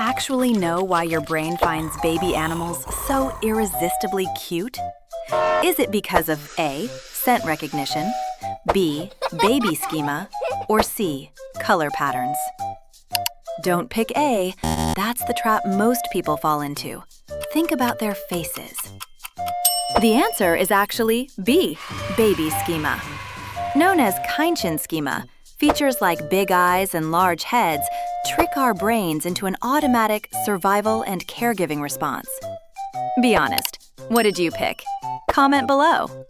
actually know why your brain finds baby animals so irresistibly cute? Is it because of A, scent recognition, B, baby schema, or C, color patterns? Don't pick A. That's the trap most people fall into. Think about their faces. The answer is actually B, baby schema. Known as Kindchen schema, features like big eyes and large heads trick our brains into an automatic survival and caregiving response. Be honest, what did you pick? Comment below.